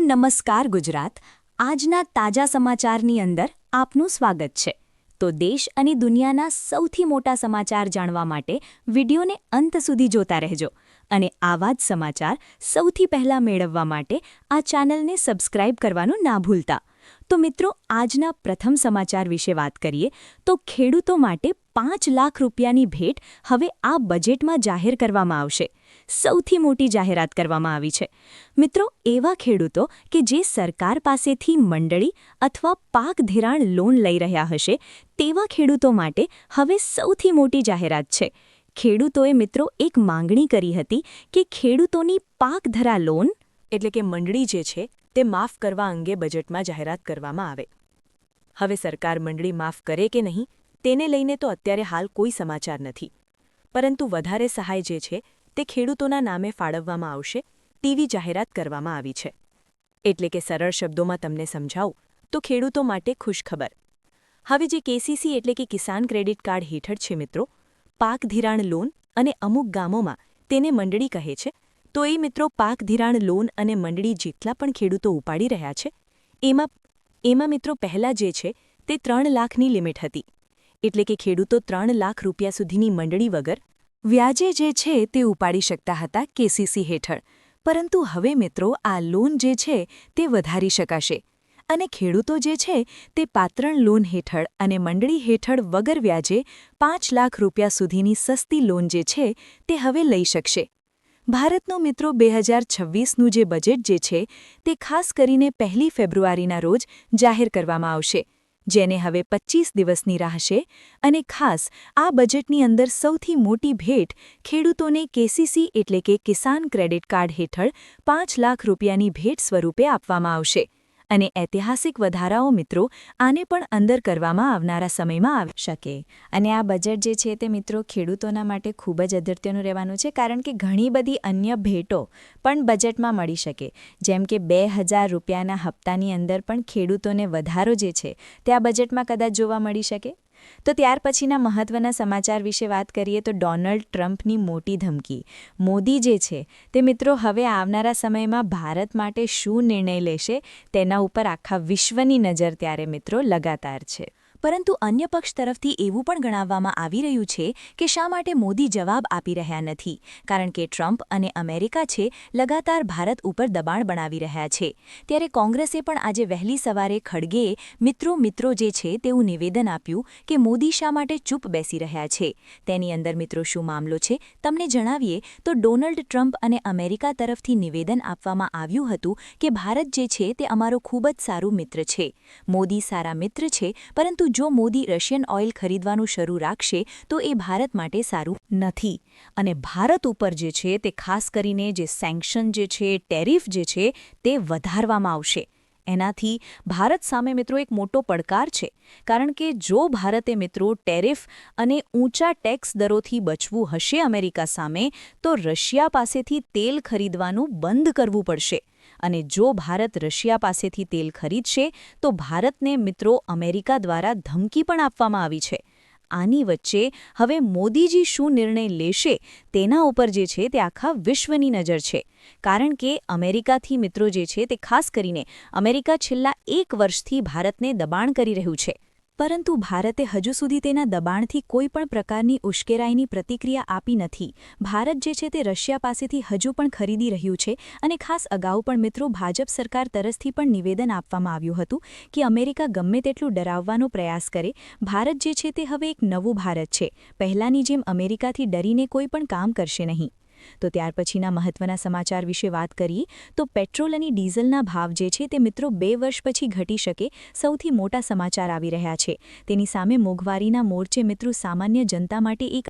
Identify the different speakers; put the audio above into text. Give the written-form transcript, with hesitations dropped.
Speaker 1: નમસ્કાર ગુજરાત। આજના તાજા સમાચારની અંદર આપનું સ્વાગત છે। તો દેશ અને દુનિયાના સૌથી મોટા સમાચાર જાણવા માટે વિડિયોને અંત સુધી જોતા રહેજો અને આવા જ સમાચાર સૌથી પહેલા મેળવવા માટે આ ચેનલને સબસ્ક્રાઇબ કરવાનું ના ભૂલતા। તો મિત્રો, આજના પ્રથમ સમાચાર વિશે વાત કરીએ તો ખેડૂતો માટે 5 લાખ રૂપિયાની ભેટ હવે આ બજેટમાં જાહેર કરવામાં આવશે। સૌથી મોટી જાહેરાત કરવામાં આવી છે। મિત્રો, એવા ખેડૂતો કે જે સરકાર પાસેથી મંડળી અથવા પાક ધિરાણ લોન લઈ રહ્યા હશે તેવા ખેડૂતો માટે હવે સૌથી મોટી જાહેરાત છે। ખેડૂતોએ મિત્રો એક માંગણી કરી હતી કે ખેડૂતોની પાક ધરા લોન એટલે કે મંડળી જે છે તે માફ કરવા અંગે બજેટમાં જાહેરાત કરવામાં આવે। હવે સરકાર મંડળી માફ કરે કે નહીં તેને લઈને તો અત્યારે હાલ કોઈ સમાચાર નથી, પરંતુ વધારે સહાય જે છે તે ખેડૂતોના નામે ફાળવવામાં આવશે તેવી જાહેરાત કરવામાં આવી છે। એટલે કે સરળ શબ્દોમાં તમને સમજાવું તો ખેડૂતો માટે ખુશખબર। હવે જે કેસીસી એટલે કે કિસાન ક્રેડિટ કાર્ડ હેઠળ છે મિત્રો, પાક ધિરાણ લોન અને અમુક ગામોમાં તેને મંડળી કહે છે, તો એ મિત્રો પાક ધિરાણ લોન અને મંડળી જેટલા પણ ખેડૂતો ઉપાડી રહ્યા છે એમાં મિત્રો પહેલાં જે છે તે 3 લાખની લિમિટ હતી। એટલે કે ખેડૂતો 3 લાખ રૂપિયા સુધીની મંડળી વગર વ્યાજે જે છે તે ઉપાડી શકતા હતા કેસીસી હેઠળ, પરંતુ હવે મિત્રો આ લોન જે છે તે વધારી શકાશે અને ખેડૂતો જે છે તે પાત્રણ લોન હેઠળ અને મંડળી હેઠળ વગર વ્યાજે 5 લાખ રૂપિયા સુધીની સસ્તી લોન જે છે તે હવે લઈ શકશે। ભારતનું મિત્રો 2026નું જે બજેટ જે છે તે ખાસ કરીને 1 ફેબ્રુઆરીના રોજ જાહેર કરવામાં આવશે, જેને હવે 25 દિવસની રાહ છે અને ખાસ આ બજેટની અંદર સૌથી મોટી ભેટ ખેડૂતોને કેસીસી એટલે કે કિસાન ક્રેડિટ કાર્ડ હેઠળ 5 લાખ રૂપિયાની ભેટ સ્વરૂપે આપવામાં આવશે અને ઐતિહાસિક વધારાઓ મિત્રો આને પણ અંદર કરવામાં આવનારા સમયમાં આવી શકે। અને આ બજેટ જે છે તે મિત્રો ખેડૂતોના માટે ખૂબ જ અગત્યનું રહેવાનું છે, કારણ કે ઘણી બધી અન્ય ભેટો પણ બજેટમાં મળી શકે, જેમ કે 2000 રૂપિયાના હપ્તાની અંદર પણ ખેડૂતોને વધારો જે છે તે આ બજેટમાં કદાચ જોવા મળી શકે। તો ત્યાર પછીના મહત્વના સમાચાર વિશે વાત કરીએ તો ડોનાલ્ડ ટ્રમ્પની મોટી ધમકી। મોદી જે છે તે મિત્રો હવે આવનારા સમયમાં ભારત માટે શું નિર્ણય લેશે તેના ઉપર આખા વિશ્વની નજર ત્યારે મિત્રો લગાતાર છે। પરંતુ અન્ય પક્ષ તરફથી એવું પણ ગણાવવામાં આવી રહ્યું છે કે શા માટે મોદી જવાબ આપી રહ્યા નથી, કારણ કે ટ્રમ્પ અને અમેરિકા છે લગાતાર ભારત ઉપર દબાણ બનાવી રહ્યા છે। ત્યારે કોંગ્રેસે પણ આજે વહેલી સવારે ખડગેએ મિત્રો જે છે તેવું નિવેદન આપ્યું કે મોદી શા માટે ચૂપ બેસી રહ્યા છે। તેની અંદર મિત્રો શું મામલો છે તમને જણાવીએ તો ડોનાલ્ડ ટ્રમ્પ અને અમેરિકા તરફથી નિવેદન આપવામાં આવ્યું હતું કે ભારત જે છે તે અમારો ખૂબ જ સારું મિત્ર છે। મોદી સારા મિત્ર છે, પરંતુ જો મોદી રશિયન ઓઇલ ખરીદવાનું શરૂ રાખશે તો એ ભારત માટે સારું નથી અને ભારત ઉપર જે છે તે ખાસ કરીને જે સેન્ક્શન જે છે, ટેરિફ જે છે તે વધારવામાં આવશે। એનાથી ભારત સામે મિત્રો એક મોટો પડકાર છે, કારણ કે જો ભારતે મિત્રો ટેરિફ અને ઊંચા ટેક્સ દરોથી બચવું હશે અમેરિકા સામે, તો રશિયા પાસેથી તેલ ખરીદવાનું બંધ કરવું પડશે અને જો ભારત રશિયા પાસેથી તેલ ખરીદશે તો ભારતને મિત્રો અમેરિકા દ્વારા ધમકી પણ આપવામાં આવી છે। આની વચ્ચે હવે મોદીજી શું નિર્ણય લેશે તેના ઉપર જે છે તે આખા વિશ્વની નજર છે, કારણ કે અમેરિકાથી મિત્રો જે છે તે ખાસ કરીને અમેરિકા છેલ્લા 1 વર્ષથી ભારતને દબાણ કરી રહ્યું છે, પરંતુ ભારતે હજુ સુધી તેના દબાણથી કોઈ પણ પ્રકારની ઉશ્કેરાઈની પ્રતિક્રિયા આપી નથી। ભારત જે છે તે રશિયા પાસેથી હજુ પણ ખરીદી રહ્યું છે અને ખાસ અગાઉ પણ મિત્રો ભાજપ સરકાર તરફથી પણ નિવેદન આપવામાં આવ્યું હતું કે અમેરિકા ગમે તેટલું ડરાવવાનો પ્રયાસ કરે, ભારત જે છે તે હવે એક નવું ભારત છે, પહેલાંની જેમ અમેરિકાથી ડરીને કોઈ પણ કામ કરશે નહીં। તો ત્યાર પછીના મહત્વના સમાચાર વિશે વાત કરીએ તો પેટ્રોલ અને ડીઝલના ભાવ જે છે તે મિત્રો 2 વર્ષ પછી ઘટી શકે સૌથી મોટા સમાચાર આવી રહ્યા છે। તેની સામે મોંઘવારીના મોરચે મિત્રો સામાન્ય જનતા માટે એક